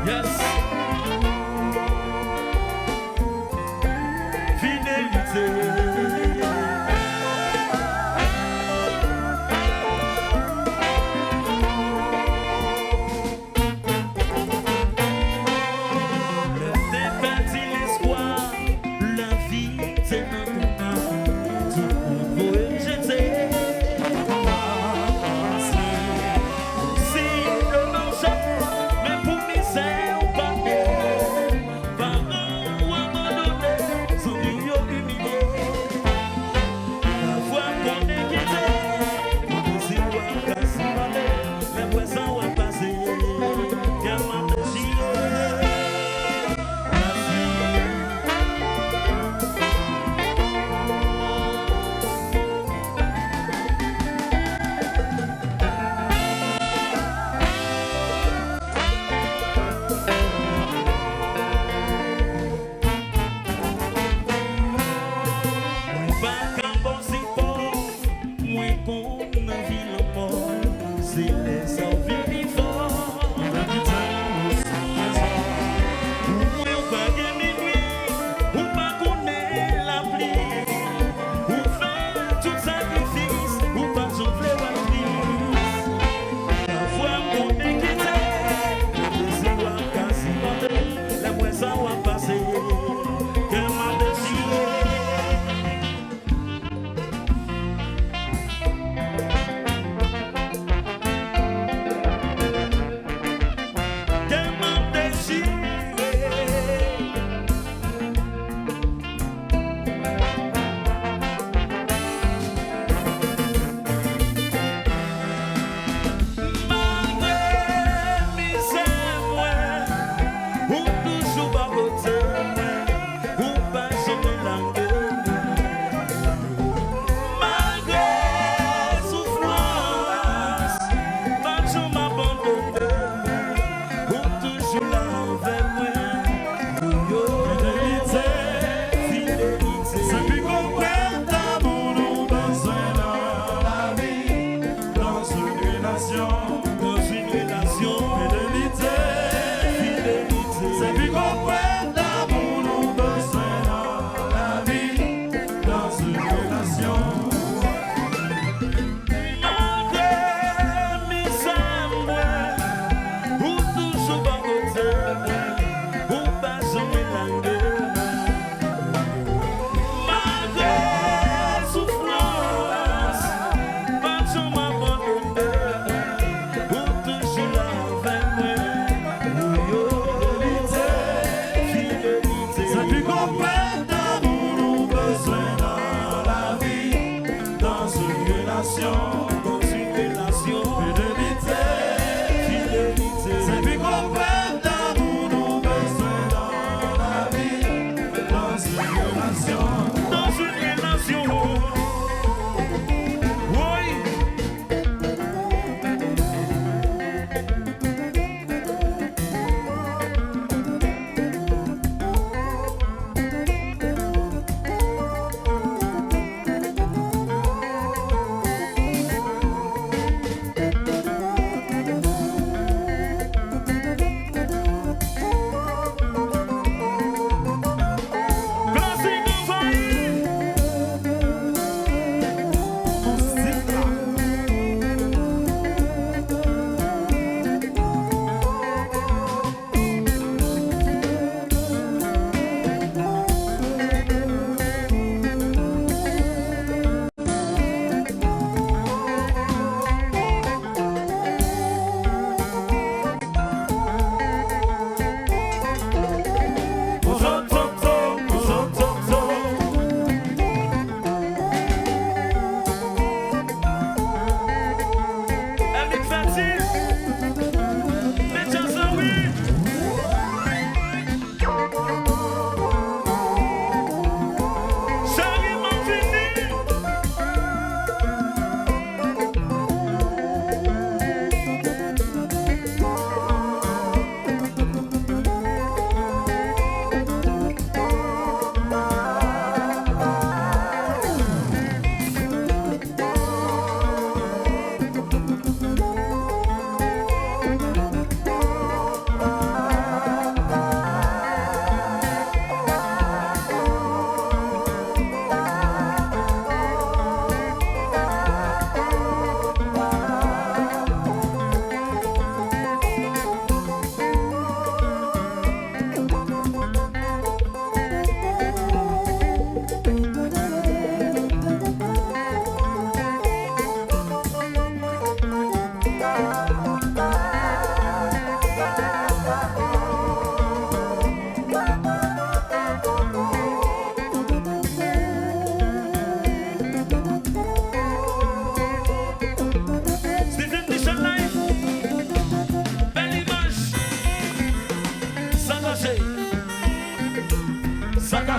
Yes. Fidélité. Le départi l'espoir, la vie c'est maintenant. Tout pour jeter. Si le marché, mais pour misère ou pas.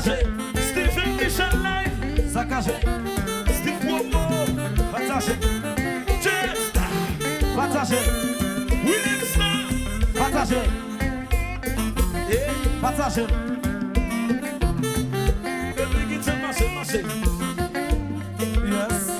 Saccagé. Stephen Michel Live. Saccagé. Steve Womo. Partagé. Jester. Partagé. William Star. Partagé. Partagé. Marché. Yes.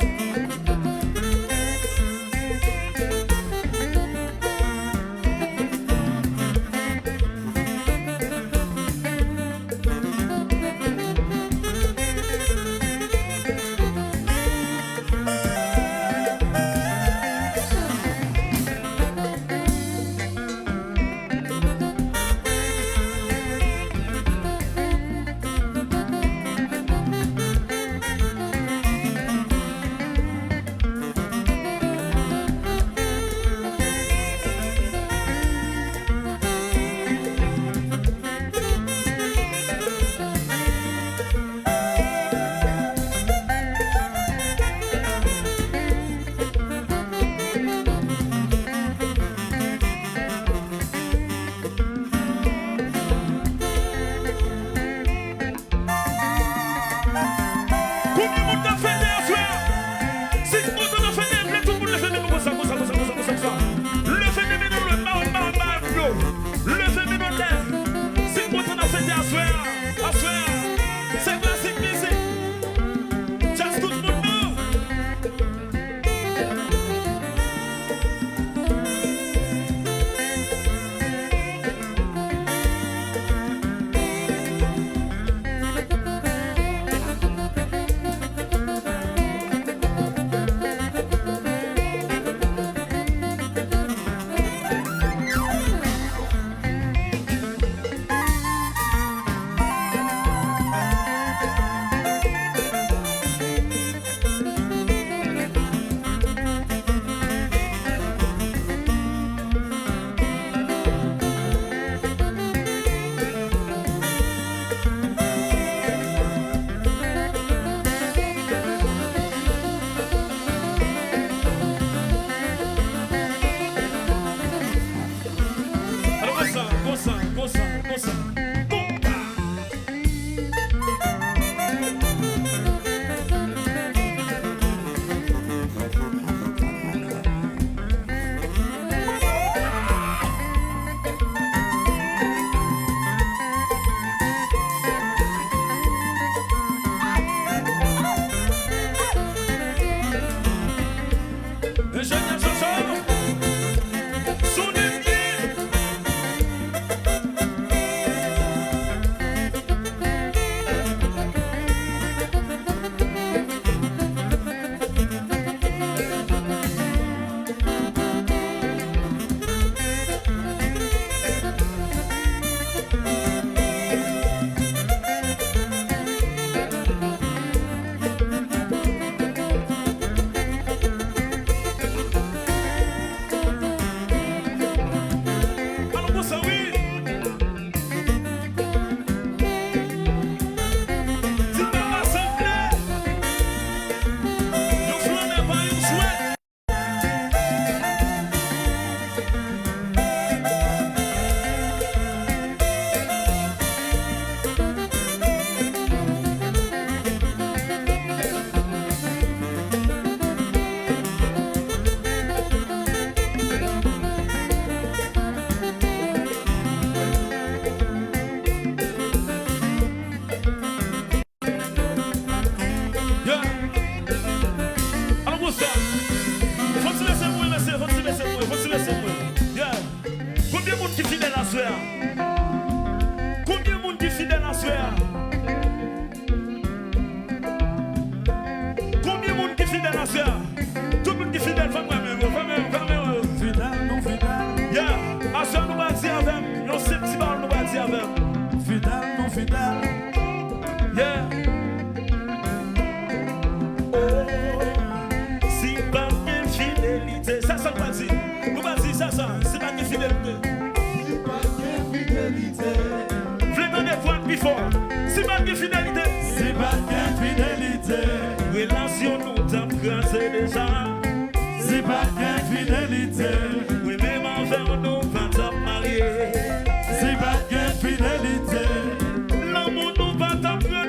L'amour nous va t'apprendre.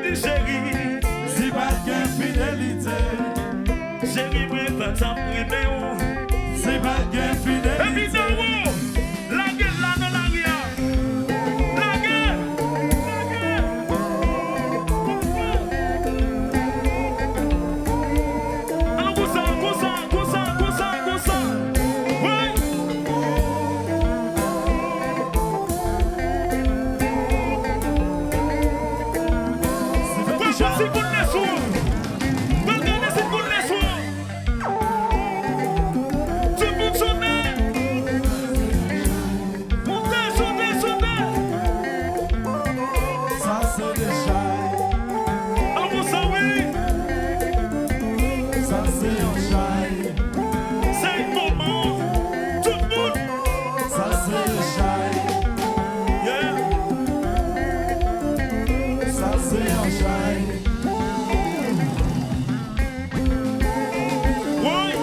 Lord t'a primé ou. C'est pas gain fidèle. Évidemment, la guerre là dans la guerre. La guerre. Alors, comme ça. Oui. C'est Welcome to Goodness World. Welcome to Goodness World. Tout le monde sonne. Montez. Ça c'est des chais. Alors vous savez, Ça c'est un chai. c'est le moment. Tout le monde. Ça c'est des chais. Yeah. Ça c'est un chai. Oui.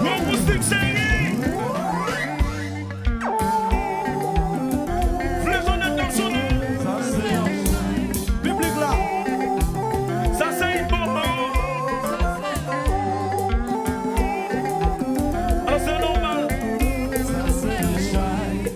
What was the saying? Flaison international. Ça c'est un chai. Public là. Ça c'est un moment. Alors c'est normal. Ça c'est des chais.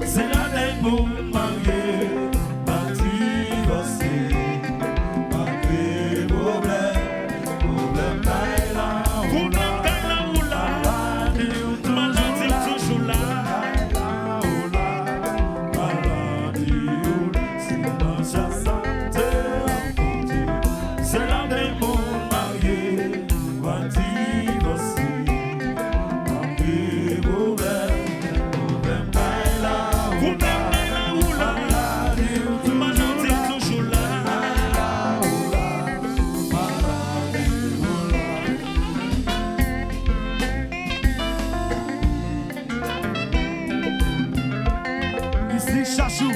C'est la démo mariée, parti voici, malgré problème taille là, Problème taille là ou là. Maladie toujours là. c'est la démo mariée, parti voici, malgré problème taille là, Problème taille là ou là. Maladie toujours là. Ici, chachou.